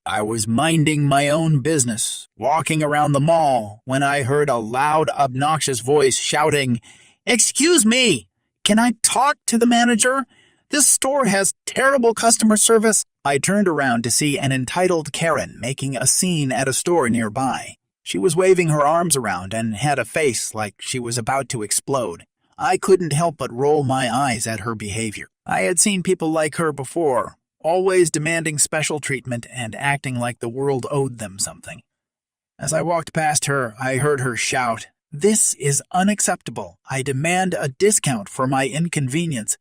I was minding my own business, walking around the mall, when I heard a loud, obnoxious voice shouting, "Excuse me! Can I talk to the manager? This store has terrible customer service." I turned around to see an entitled Karen making a scene at a store nearby. She was waving her arms around and had a face like she was about to explode. I couldn't help but roll my eyes at her behavior. I had seen people like her before, always demanding special treatment and acting like the world owed them something. As I walked past her, I heard her shout, "This is unacceptable. I demand a discount for my inconvenience."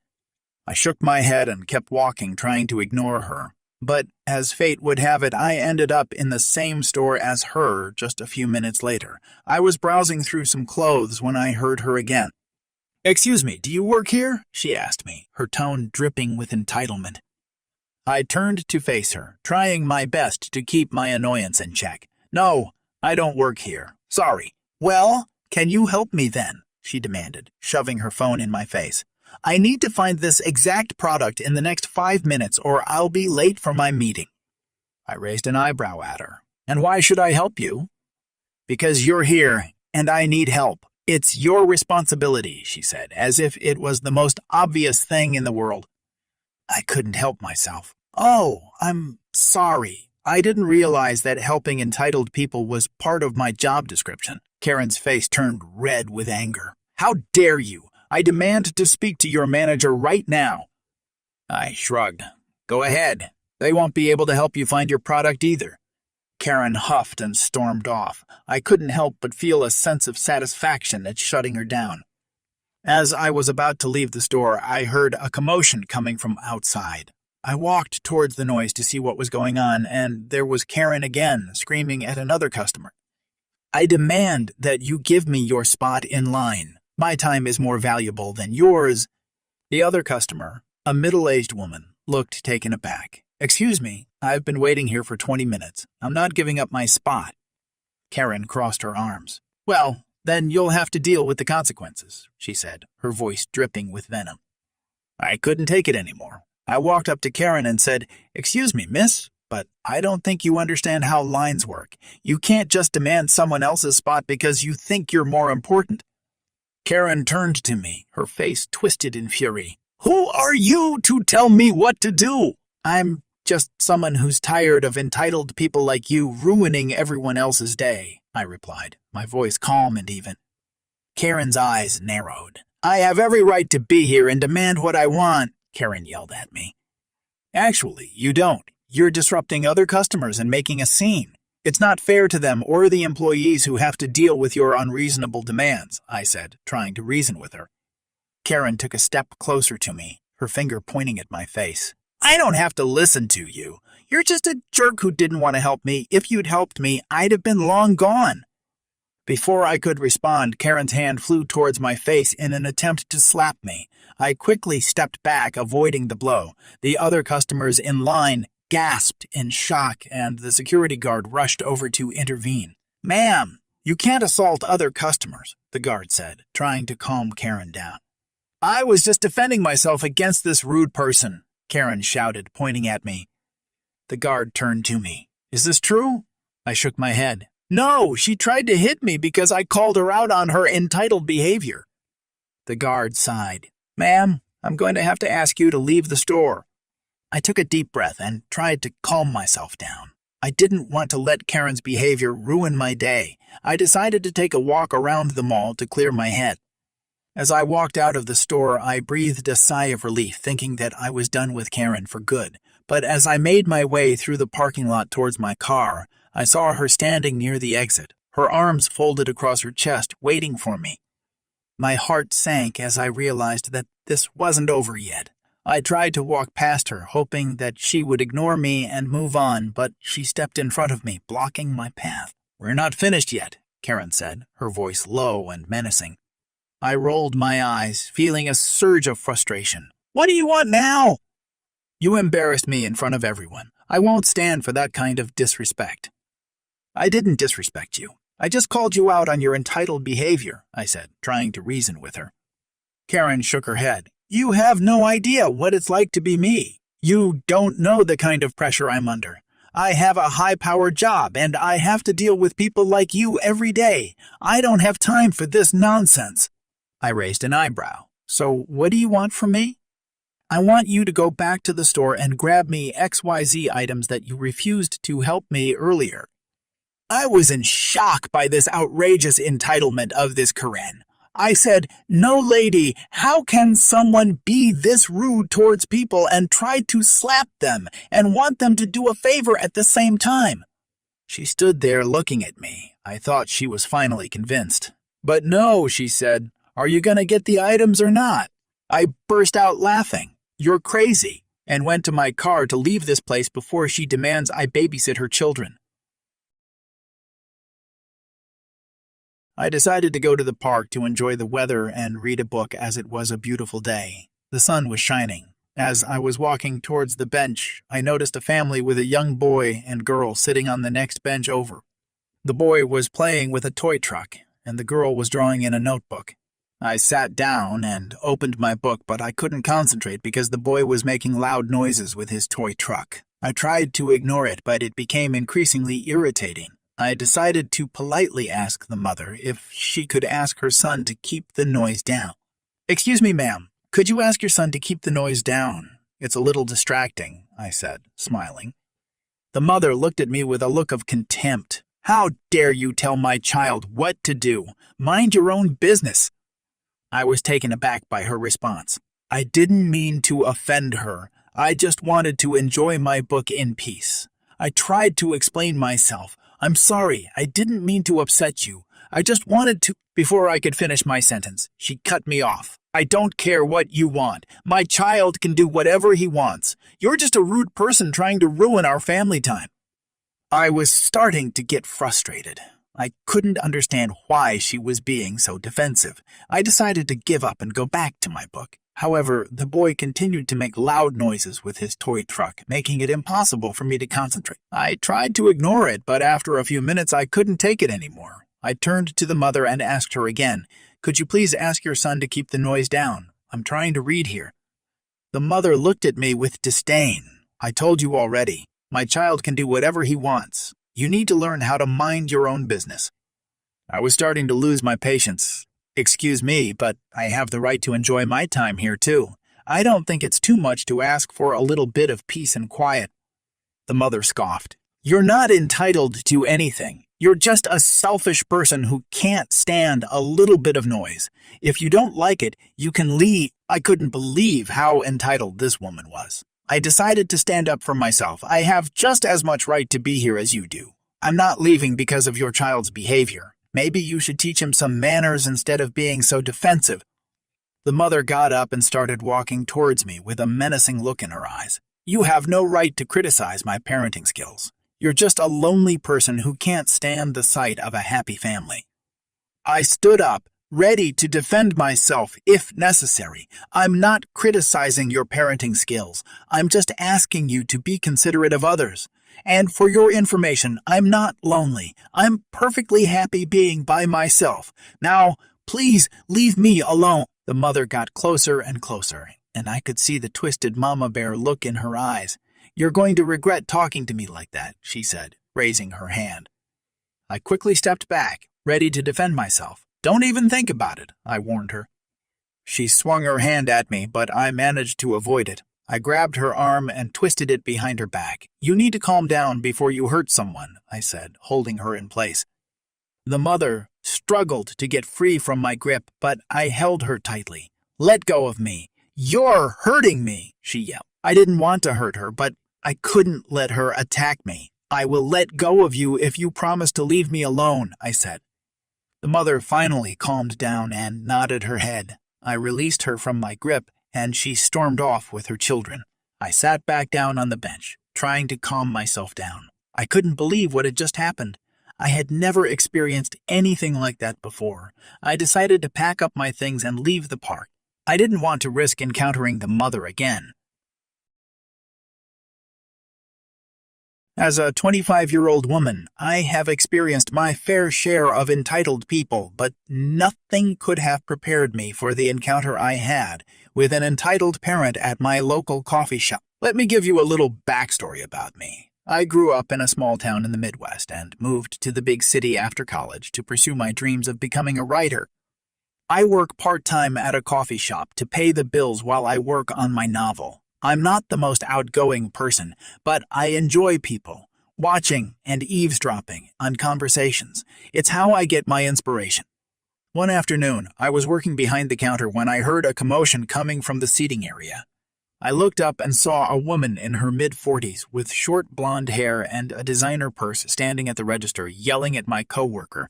I shook my head and kept walking, trying to ignore her. But as fate would have it, I ended up in the same store as her just a few minutes later. I was browsing through some clothes when I heard her again. "Excuse me, do you work here?" she asked me, her tone dripping with entitlement. I turned to face her, trying my best to keep my annoyance in check. "No, I don't work here. Sorry." "Well, can you help me then?" she demanded, shoving her phone in my face. "I need to find this exact product in the next 5 minutes or I'll be late for my meeting." I raised an eyebrow at her. "And why should I help you?" "Because you're here, and I need help. It's your responsibility," she said, as if it was the most obvious thing in the world. I couldn't help myself. "Oh, I'm sorry. I didn't realize that helping entitled people was part of my job description." Karen's face turned red with anger. "How dare you? I demand to speak to your manager right now." I shrugged. "Go ahead. They won't be able to help you find your product either." Karen huffed and stormed off. I couldn't help but feel a sense of satisfaction at shutting her down. As I was about to leave the store, I heard a commotion coming from outside. I walked towards the noise to see what was going on, and there was Karen again, screaming at another customer. "I demand that you give me your spot in line. My time is more valuable than yours." The other customer, a middle-aged woman, looked taken aback. "Excuse me, I've been waiting here for 20 minutes. I'm not giving up my spot." Karen crossed her arms. "Well, then you'll have to deal with the consequences," she said, her voice dripping with venom. I couldn't take it anymore. I walked up to Karen and said, "Excuse me, miss, but I don't think you understand how lines work. You can't just demand someone else's spot because you think you're more important." Karen turned to me, her face twisted in fury. "Who are you to tell me what to do?" "I'm just someone who's tired of entitled people like you ruining everyone else's day," I replied, my voice calm and even. Karen's eyes narrowed. "I have every right to be here and demand what I want," Karen yelled at me. "Actually, you don't. You're disrupting other customers and making a scene. It's not fair to them or the employees who have to deal with your unreasonable demands," I said, trying to reason with her. Karen took a step closer to me, her finger pointing at my face. "I don't have to listen to you. You're just a jerk who didn't want to help me. If you'd helped me, I'd have been long gone." Before I could respond, Karen's hand flew towards my face in an attempt to slap me. I quickly stepped back, avoiding the blow. The other customers in line gasped in shock, and the security guard rushed over to intervene. "Ma'am, you can't assault other customers," the guard said, trying to calm Karen down. "I was just defending myself against this rude person," Karen shouted, pointing at me. The guard turned to me. "Is this true?" I shook my head. "No, she tried to hit me because I called her out on her entitled behavior." The guard sighed. "Ma'am, I'm going to have to ask you to leave the store." I took a deep breath and tried to calm myself down. I didn't want to let Karen's behavior ruin my day. I decided to take a walk around the mall to clear my head. As I walked out of the store, I breathed a sigh of relief, thinking that I was done with Karen for good. But as I made my way through the parking lot towards my car, I saw her standing near the exit, her arms folded across her chest, waiting for me. My heart sank as I realized that this wasn't over yet. I tried to walk past her, hoping that she would ignore me and move on, but she stepped in front of me, blocking my path. "We're not finished yet," Karen said, her voice low and menacing. I rolled my eyes, feeling a surge of frustration. "What do you want now?" "You embarrassed me in front of everyone. I won't stand for that kind of disrespect." "I didn't disrespect you. I just called you out on your entitled behavior," I said, trying to reason with her. Karen shook her head. "You have no idea what it's like to be me. You don't know the kind of pressure I'm under. I have a high-powered job, and I have to deal with people like you every day. I don't have time for this nonsense." I raised an eyebrow. "So what do you want from me?" "I want you to go back to the store and grab me XYZ items that you refused to help me earlier." I was in shock by this outrageous entitlement of this Karen. I said, "No, lady, how can someone be this rude towards people and try to slap them and want them to do a favor at the same time?" She stood there looking at me. I thought she was finally convinced. "But no," she said. "Are you going to get the items or not?" I burst out laughing. "You're crazy," and went to my car to leave this place before she demands I babysit her children. I decided to go to the park to enjoy the weather and read a book as it was a beautiful day. The sun was shining. As I was walking towards the bench, I noticed a family with a young boy and girl sitting on the next bench over. The boy was playing with a toy truck, and the girl was drawing in a notebook. I sat down and opened my book, but I couldn't concentrate because the boy was making loud noises with his toy truck. I tried to ignore it, but it became increasingly irritating. I decided to politely ask the mother if she could ask her son to keep the noise down. "Excuse me, ma'am, could you ask your son to keep the noise down? It's a little distracting," I said, smiling. The mother looked at me with a look of contempt. "How dare you tell my child what to do? Mind your own business." I was taken aback by her response. I didn't mean to offend her. I just wanted to enjoy my book in peace. I tried to explain myself. "I'm sorry, I didn't mean to upset you. I just wanted to—" Before I could finish my sentence, she cut me off. "I don't care what you want. My child can do whatever he wants. You're just a rude person trying to ruin our family time." I was starting to get frustrated. I couldn't understand why she was being so defensive. I decided to give up and go back to my book. However, the boy continued to make loud noises with his toy truck, making it impossible for me to concentrate. I tried to ignore it, but after a few minutes I couldn't take it anymore. I turned to the mother and asked her again, "Could you please ask your son to keep the noise down? I'm trying to read here." The mother looked at me with disdain. "I told you already. My child can do whatever he wants. You need to learn how to mind your own business." I was starting to lose my patience. "Excuse me, but I have the right to enjoy my time here too. I don't think it's too much to ask for a little bit of peace and quiet." The mother scoffed. "You're not entitled to anything. You're just a selfish person who can't stand a little bit of noise. If you don't like it, you can leave." I couldn't believe how entitled this woman was. I decided to stand up for myself. "I have just as much right to be here as you do. I'm not leaving because of your child's behavior. Maybe you should teach him some manners instead of being so defensive." The mother got up and started walking towards me with a menacing look in her eyes. "You have no right to criticize my parenting skills. You're just a lonely person who can't stand the sight of a happy family." I stood up, ready to defend myself if necessary. "I'm not criticizing your parenting skills. I'm just asking you to be considerate of others. And for your information, I'm not lonely. I'm perfectly happy being by myself. Now, please leave me alone." The mother got closer and closer, and I could see the twisted mama bear look in her eyes. "You're going to regret talking to me like that," she said, raising her hand. I quickly stepped back, ready to defend myself. "Don't even think about it," I warned her. She swung her hand at me, but I managed to avoid it. I grabbed her arm and twisted it behind her back. "You need to calm down before you hurt someone," I said, holding her in place. The mother struggled to get free from my grip, but I held her tightly. "Let go of me. You're hurting me," she yelled. I didn't want to hurt her, but I couldn't let her attack me. "I will let go of you if you promise to leave me alone," I said. The mother finally calmed down and nodded her head. I released her from my grip, and she stormed off with her children. I sat back down on the bench, trying to calm myself down. I couldn't believe what had just happened. I had never experienced anything like that before. I decided to pack up my things and leave the park. I didn't want to risk encountering the mother again. As a 25-year-old woman, I have experienced my fair share of entitled people, but nothing could have prepared me for the encounter I had with an entitled parent at my local coffee shop. Let me give you a little backstory about me. I grew up in a small town in the Midwest and moved to the big city after college to pursue my dreams of becoming a writer. I work part-time at a coffee shop to pay the bills while I work on my novel. I'm not the most outgoing person, but I enjoy people, watching and eavesdropping on conversations. It's how I get my inspiration. One afternoon, I was working behind the counter when I heard a commotion coming from the seating area. I looked up and saw a woman in her mid-40s with short blonde hair and a designer purse standing at the register yelling at my coworker.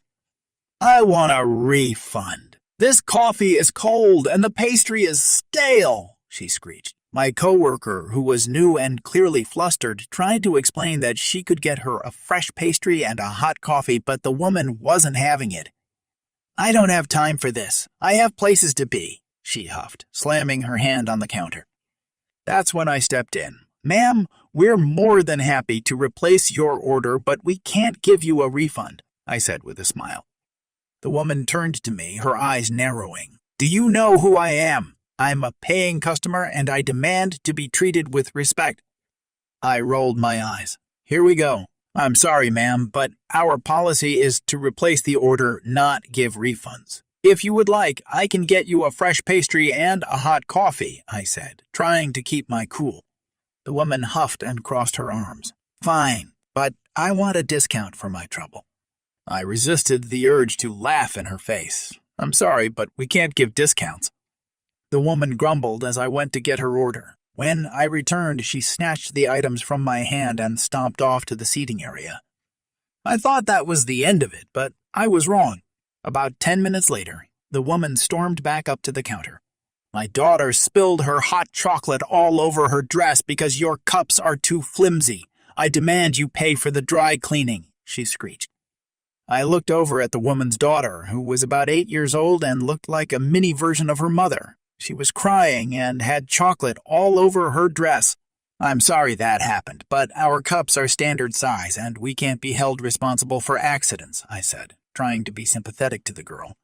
"I want a refund. This coffee is cold and the pastry is stale," she screeched. My coworker, who was new and clearly flustered, tried to explain that she could get her a fresh pastry and a hot coffee, but the woman wasn't having it. "I don't have time for this. I have places to be," she huffed, slamming her hand on the counter. That's when I stepped in. "Ma'am, we're more than happy to replace your order, but we can't give you a refund," I said with a smile. The woman turned to me, her eyes narrowing. "Do you know who I am? I'm a paying customer and I demand to be treated with respect." I rolled my eyes. "Here we go. I'm sorry, ma'am, but our policy is to replace the order, not give refunds. If you would like, I can get you a fresh pastry and a hot coffee," I said, trying to keep my cool. The woman huffed and crossed her arms. "Fine, but I want a discount for my trouble." I resisted the urge to laugh in her face. "I'm sorry, but we can't give discounts." The woman grumbled as I went to get her order. When I returned, she snatched the items from my hand and stomped off to the seating area. I thought that was the end of it, but I was wrong. About 10 minutes later, the woman stormed back up to the counter. "My daughter spilled her hot chocolate all over her dress because your cups are too flimsy. I demand you pay for the dry cleaning," she screeched. I looked over at the woman's daughter, who was about 8 years old and looked like a mini version of her mother. She was crying and had chocolate all over her dress. "I'm sorry that happened, but our cups are standard size and we can't be held responsible for accidents," I said, trying to be sympathetic to the girl.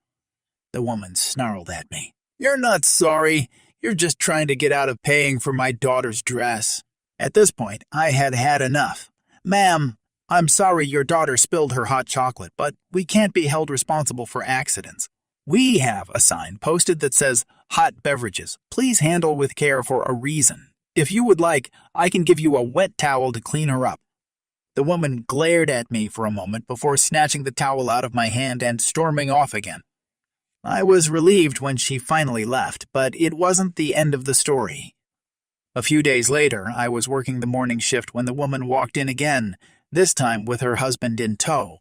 The woman snarled at me. "You're not sorry. You're just trying to get out of paying for my daughter's dress." At this point, I had had enough. "Ma'am, I'm sorry your daughter spilled her hot chocolate, but we can't be held responsible for accidents. We have a sign posted that says, 'Hot beverages. Please handle with care for a reason.' If you would like, I can give you a wet towel to clean her up." The woman glared at me for a moment before snatching the towel out of my hand and storming off again. I was relieved when she finally left, but it wasn't the end of the story. A few days later, I was working the morning shift when the woman walked in again, this time with her husband in tow.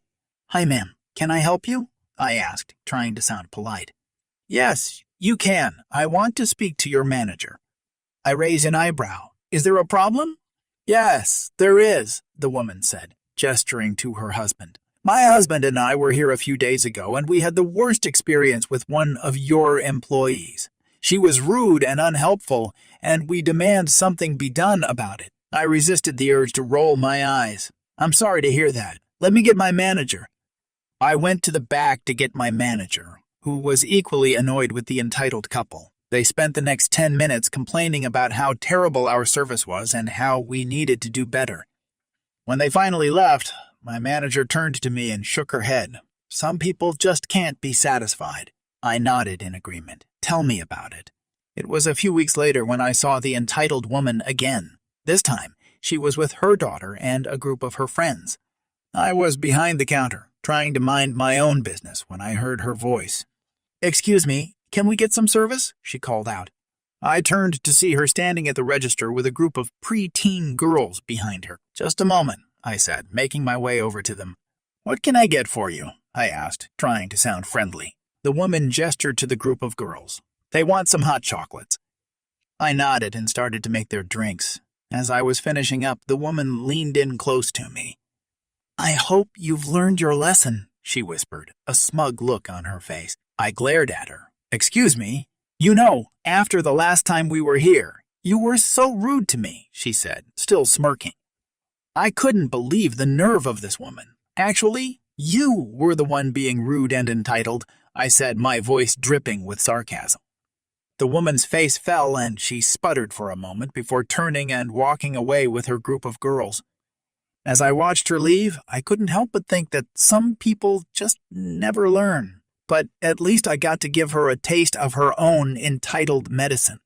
"Hi, ma'am. Can I help you?" I asked, trying to sound polite. "Yes, you can. I want to speak to your manager." I raised an eyebrow. "Is there a problem?" "Yes, there is," the woman said, gesturing to her husband. "My husband and I were here a few days ago, and we had the worst experience with one of your employees. She was rude and unhelpful, and we demand something be done about it." I resisted the urge to roll my eyes. "I'm sorry to hear that. Let me get my manager." I went to the back to get my manager, who was equally annoyed with the entitled couple. They spent the next 10 minutes complaining about how terrible our service was and how we needed to do better. When they finally left, my manager turned to me and shook her head. "Some people just can't be satisfied." I nodded in agreement. "Tell me about it." It was a few weeks later when I saw the entitled woman again. This time, she was with her daughter and a group of her friends. I was behind the counter, trying to mind my own business when I heard her voice. "Excuse me, can we get some service?" she called out. I turned to see her standing at the register with a group of pre-teen girls behind her. "Just a moment," I said, making my way over to them. "What can I get for you?" I asked, trying to sound friendly. The woman gestured to the group of girls. "They want some hot chocolates." I nodded and started to make their drinks. As I was finishing up, the woman leaned in close to me. "I hope you've learned your lesson," she whispered, a smug look on her face. I glared at her. "Excuse me? You know, after the last time we were here, you were so rude to me," she said, still smirking. I couldn't believe the nerve of this woman. "Actually, you were the one being rude and entitled," I said, my voice dripping with sarcasm. The woman's face fell and she sputtered for a moment before turning and walking away with her group of girls. As I watched her leave, I couldn't help but think that some people just never learn. But at least I got to give her a taste of her own entitled medicine.